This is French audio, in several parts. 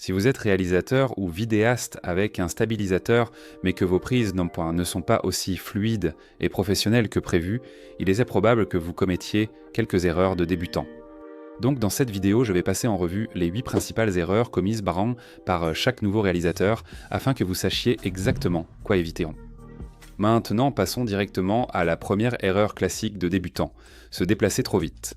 Si vous êtes réalisateur ou vidéaste avec un stabilisateur, mais que vos prises ne sont pas aussi fluides et professionnelles que prévu, il est probable que vous commettiez quelques erreurs de débutant. Donc dans cette vidéo, je vais passer en revue les 8 principales erreurs commises par chaque nouveau réalisateur, afin que vous sachiez exactement quoi éviter. Maintenant, passons directement à la première erreur classique de débutant, se déplacer trop vite.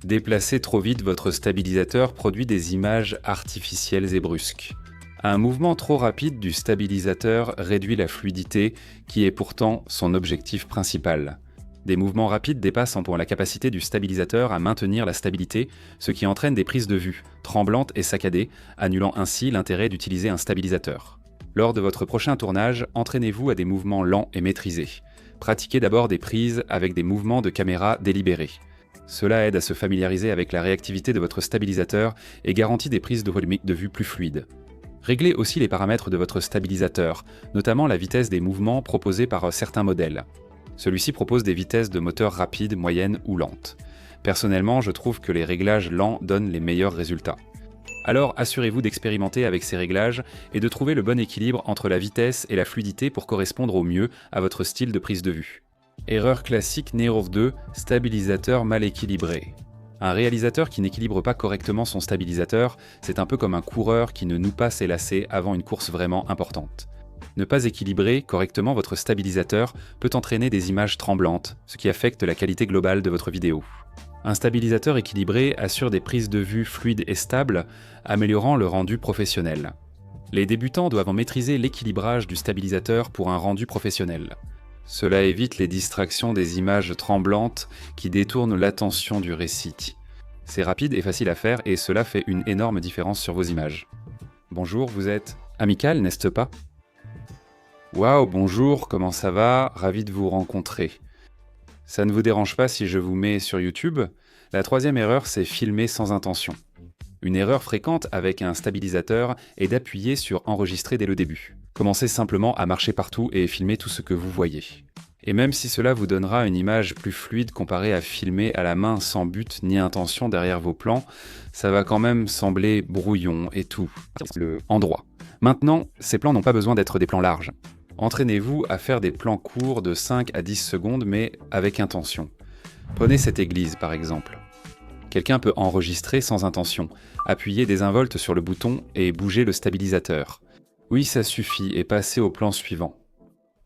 Déplacer trop vite votre stabilisateur produit des images artificielles et brusques. Un mouvement trop rapide du stabilisateur réduit la fluidité, qui est pourtant son objectif principal. Des mouvements rapides dépassent la capacité du stabilisateur à maintenir la stabilité, ce qui entraîne des prises de vue tremblantes et saccadées, annulant ainsi l'intérêt d'utiliser un stabilisateur. Lors de votre prochain tournage, entraînez-vous à des mouvements lents et maîtrisés. Pratiquez d'abord des prises avec des mouvements de caméra délibérés. Cela aide à se familiariser avec la réactivité de votre stabilisateur et garantit des prises de vue plus fluides. Réglez aussi les paramètres de votre stabilisateur, notamment la vitesse des mouvements proposés par certains modèles. Celui-ci propose des vitesses de moteur rapides, moyennes ou lentes. Personnellement, je trouve que les réglages lents donnent les meilleurs résultats. Alors assurez-vous d'expérimenter avec ces réglages et de trouver le bon équilibre entre la vitesse et la fluidité pour correspondre au mieux à votre style de prise de vue. Erreur classique numéro 2, stabilisateur mal équilibré. Un réalisateur qui n'équilibre pas correctement son stabilisateur, c'est un peu comme un coureur qui ne noue pas ses lacets avant une course vraiment importante. Ne pas équilibrer correctement votre stabilisateur peut entraîner des images tremblantes, ce qui affecte la qualité globale de votre vidéo. Un stabilisateur équilibré assure des prises de vue fluides et stables, améliorant le rendu professionnel. Les débutants doivent maîtriser l'équilibrage du stabilisateur pour un rendu professionnel. Cela évite les distractions des images tremblantes qui détournent l'attention du récit. C'est rapide et facile à faire et cela fait une énorme différence sur vos images. Bonjour, vous êtes amical, n'est-ce pas? Waouh, bonjour, comment ça va? Ravi de vous rencontrer. Ça ne vous dérange pas si je vous mets sur YouTube? La troisième erreur, c'est filmer sans intention. Une erreur fréquente avec un stabilisateur est d'appuyer sur enregistrer dès le début. Commencez simplement à marcher partout et filmer tout ce que vous voyez. Et même si cela vous donnera une image plus fluide comparée à filmer à la main sans but ni intention derrière vos plans, ça va quand même sembler brouillon et tout, le endroit. Maintenant, ces plans n'ont pas besoin d'être des plans larges. Entraînez-vous à faire des plans courts de 5 à 10 secondes mais avec intention. Prenez cette église par exemple. Quelqu'un peut enregistrer sans intention, appuyer désinvolte sur le bouton et bouger le stabilisateur. Oui, ça suffit et passez au plan suivant.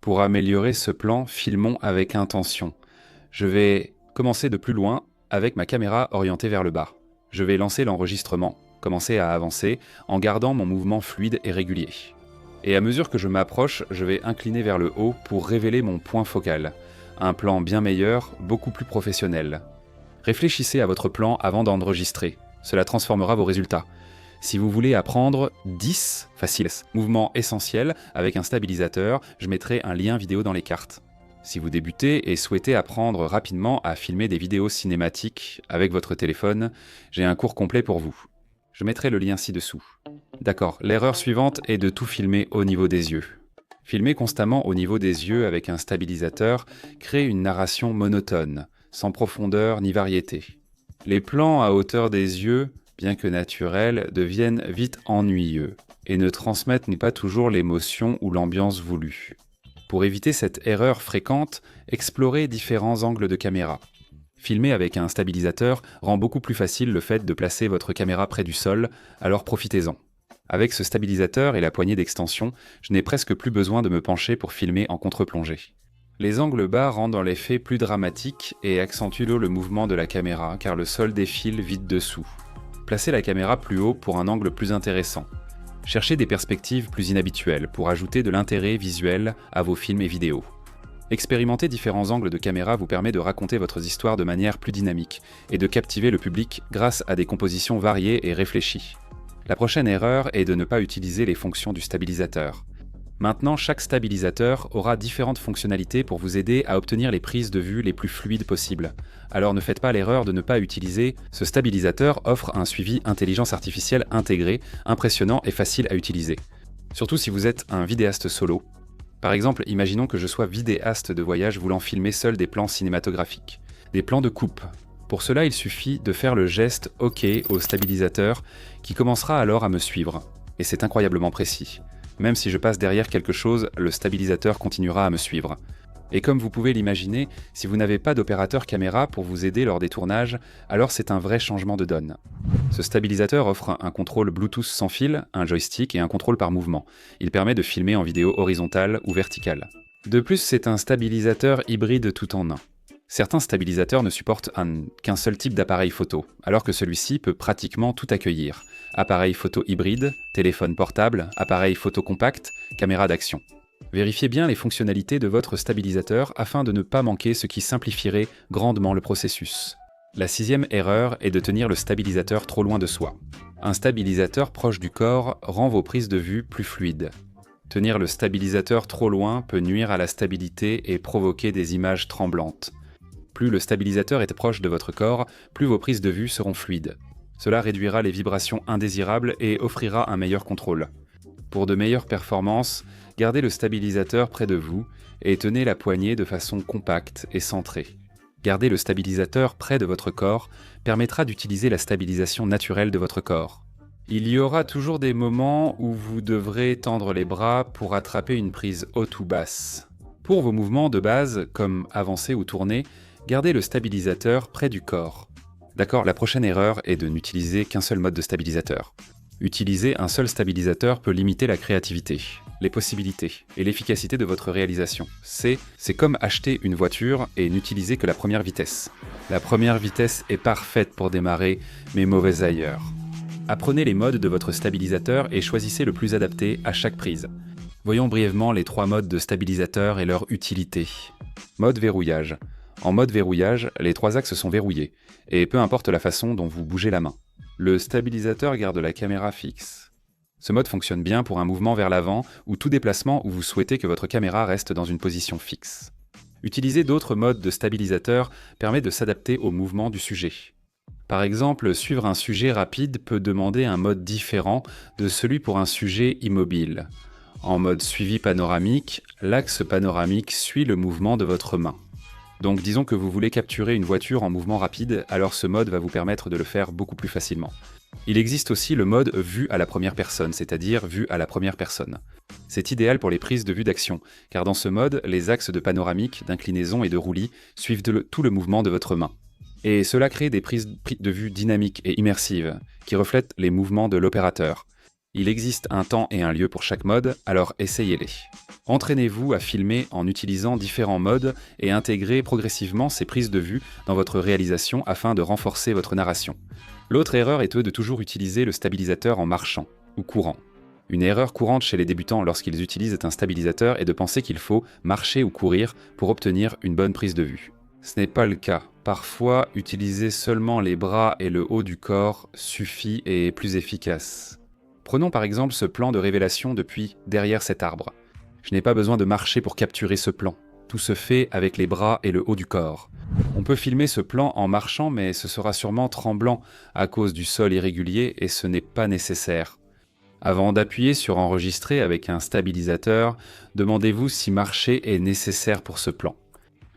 Pour améliorer ce plan, filmons avec intention. Je vais commencer de plus loin avec ma caméra orientée vers le bas. Je vais lancer l'enregistrement, commencer à avancer en gardant mon mouvement fluide et régulier. Et à mesure que je m'approche, je vais incliner vers le haut pour révéler mon point focal. Un plan bien meilleur, beaucoup plus professionnel. Réfléchissez à votre plan avant d'enregistrer. Cela transformera vos résultats. Si vous voulez apprendre 10 faciles mouvements essentiels avec un stabilisateur, je mettrai un lien vidéo dans les cartes. Si vous débutez et souhaitez apprendre rapidement à filmer des vidéos cinématiques avec votre téléphone, j'ai un cours complet pour vous. Je mettrai le lien ci-dessous. D'accord, l'erreur suivante est de tout filmer au niveau des yeux. Filmer constamment au niveau des yeux avec un stabilisateur crée une narration monotone, sans profondeur ni variété. Les plans à hauteur des yeux, bien que naturels, deviennent vite ennuyeux et ne transmettent pas toujours l'émotion ou l'ambiance voulue. Pour éviter cette erreur fréquente, explorez différents angles de caméra. Filmer avec un stabilisateur rend beaucoup plus facile le fait de placer votre caméra près du sol, alors profitez-en. Avec ce stabilisateur et la poignée d'extension, je n'ai presque plus besoin de me pencher pour filmer en contre-plongée. Les angles bas rendent l'effet plus dramatique et accentuent le mouvement de la caméra car le sol défile vite dessous. Placez la caméra plus haut pour un angle plus intéressant. Cherchez des perspectives plus inhabituelles pour ajouter de l'intérêt visuel à vos films et vidéos. Expérimenter différents angles de caméra vous permet de raconter votre histoire de manière plus dynamique et de captiver le public grâce à des compositions variées et réfléchies. La prochaine erreur est de ne pas utiliser les fonctions du stabilisateur. Maintenant, chaque stabilisateur aura différentes fonctionnalités pour vous aider à obtenir les prises de vue les plus fluides possibles. Alors ne faites pas l'erreur de ne pas utiliser. Ce stabilisateur offre un suivi intelligence artificielle intégré, impressionnant et facile à utiliser. Surtout si vous êtes un vidéaste solo. Par exemple, imaginons que je sois vidéaste de voyage voulant filmer seul des plans cinématographiques. Des plans de coupe. Pour cela, il suffit de faire le geste OK au stabilisateur qui commencera alors à me suivre. et c'est incroyablement précis. Même si je passe derrière quelque chose, le stabilisateur continuera à me suivre. Et comme vous pouvez l'imaginer, si vous n'avez pas d'opérateur caméra pour vous aider lors des tournages, alors c'est un vrai changement de donne. Ce stabilisateur offre un contrôle Bluetooth sans fil, un joystick et un contrôle par mouvement. Il permet de filmer en vidéo horizontale ou verticale. De plus, c'est un stabilisateur hybride tout en un. Certains stabilisateurs ne supportent qu'un seul type d'appareil photo, alors que celui-ci peut pratiquement tout accueillir. Appareil photo hybride, téléphone portable, appareil photo compact, caméra d'action. Vérifiez bien les fonctionnalités de votre stabilisateur afin de ne pas manquer ce qui simplifierait grandement le processus. La 6e erreur est de tenir le stabilisateur trop loin de soi. Un stabilisateur proche du corps rend vos prises de vue plus fluides. Tenir le stabilisateur trop loin peut nuire à la stabilité et provoquer des images tremblantes. Plus le stabilisateur est proche de votre corps, plus vos prises de vue seront fluides. Cela réduira les vibrations indésirables et offrira un meilleur contrôle. Pour de meilleures performances, gardez le stabilisateur près de vous et tenez la poignée de façon compacte et centrée. Garder le stabilisateur près de votre corps permettra d'utiliser la stabilisation naturelle de votre corps. Il y aura toujours des moments où vous devrez tendre les bras pour attraper une prise haute ou basse. Pour vos mouvements de base, comme avancer ou tourner, gardez le stabilisateur près du corps. D'accord, la prochaine erreur est de n'utiliser qu'un seul mode de stabilisateur. Utiliser un seul stabilisateur peut limiter la créativité, les possibilités et l'efficacité de votre réalisation. C'est comme acheter une voiture et n'utiliser que la première vitesse. La première vitesse est parfaite pour démarrer, mais mauvaise ailleurs. Apprenez les modes de votre stabilisateur et choisissez le plus adapté à chaque prise. Voyons brièvement les 3 modes de stabilisateur et leur utilité. Mode verrouillage. En mode verrouillage, les 3 axes sont verrouillés, et peu importe la façon dont vous bougez la main. Le stabilisateur garde la caméra fixe. Ce mode fonctionne bien pour un mouvement vers l'avant ou tout déplacement où vous souhaitez que votre caméra reste dans une position fixe. Utiliser d'autres modes de stabilisateur permet de s'adapter au mouvement du sujet. Par exemple, suivre un sujet rapide peut demander un mode différent de celui pour un sujet immobile. En mode suivi panoramique, l'axe panoramique suit le mouvement de votre main. Donc disons que vous voulez capturer une voiture en mouvement rapide, alors ce mode va vous permettre de le faire beaucoup plus facilement. Il existe aussi le mode vue à la première personne, c'est-à-dire vue à la première personne. C'est idéal pour les prises de vue d'action, car dans ce mode, les axes de panoramique, d'inclinaison et de roulis suivent tout le mouvement de votre main. Et cela crée des prises de vue dynamiques et immersives, qui reflètent les mouvements de l'opérateur. Il existe un temps et un lieu pour chaque mode, alors essayez-les. Entraînez-vous à filmer en utilisant différents modes et intégrez progressivement ces prises de vue dans votre réalisation afin de renforcer votre narration. L'autre erreur est de toujours utiliser le stabilisateur en marchant ou courant. Une erreur courante chez les débutants lorsqu'ils utilisent un stabilisateur est de penser qu'il faut marcher ou courir pour obtenir une bonne prise de vue. Ce n'est pas le cas. Parfois, utiliser seulement les bras et le haut du corps suffit et est plus efficace. Prenons par exemple ce plan de révélation depuis derrière cet arbre. Je n'ai pas besoin de marcher pour capturer ce plan. Tout se fait avec les bras et le haut du corps. On peut filmer ce plan en marchant, mais ce sera sûrement tremblant à cause du sol irrégulier et ce n'est pas nécessaire. Avant d'appuyer sur enregistrer avec un stabilisateur, demandez-vous si marcher est nécessaire pour ce plan.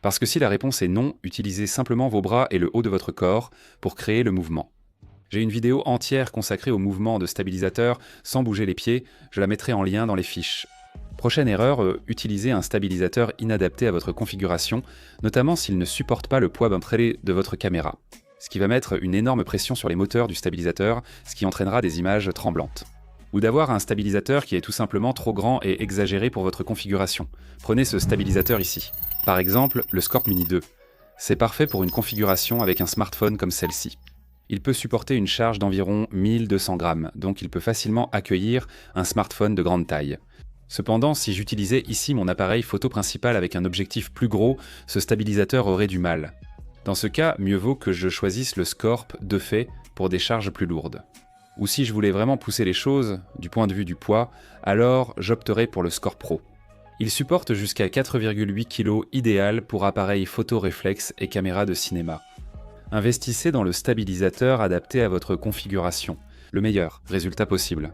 Parce que si la réponse est non, utilisez simplement vos bras et le haut de votre corps pour créer le mouvement. J'ai une vidéo entière consacrée au mouvement de stabilisateur sans bouger les pieds, je la mettrai en lien dans les fiches. Prochaine erreur, utilisez un stabilisateur inadapté à votre configuration, notamment s'il ne supporte pas le poids d'un trait de votre caméra, ce qui va mettre une énorme pression sur les moteurs du stabilisateur, ce qui entraînera des images tremblantes. Ou d'avoir un stabilisateur qui est tout simplement trop grand et exagéré pour votre configuration. Prenez ce stabilisateur ici. Par exemple, le Scorp Mini 2. C'est parfait pour une configuration avec un smartphone comme celle-ci. Il peut supporter une charge d'environ 1200 grammes, donc il peut facilement accueillir un smartphone de grande taille. Cependant, si j'utilisais ici mon appareil photo principal avec un objectif plus gros, ce stabilisateur aurait du mal. Dans ce cas, mieux vaut que je choisisse le Scorp de fait pour des charges plus lourdes. Ou si je voulais vraiment pousser les choses, du point de vue du poids, alors j'opterais pour le Scorp Pro. Il supporte jusqu'à 4,8 kg idéal pour appareil photo réflexe et caméra de cinéma. Investissez dans le stabilisateur adapté à votre configuration, le meilleur résultat possible.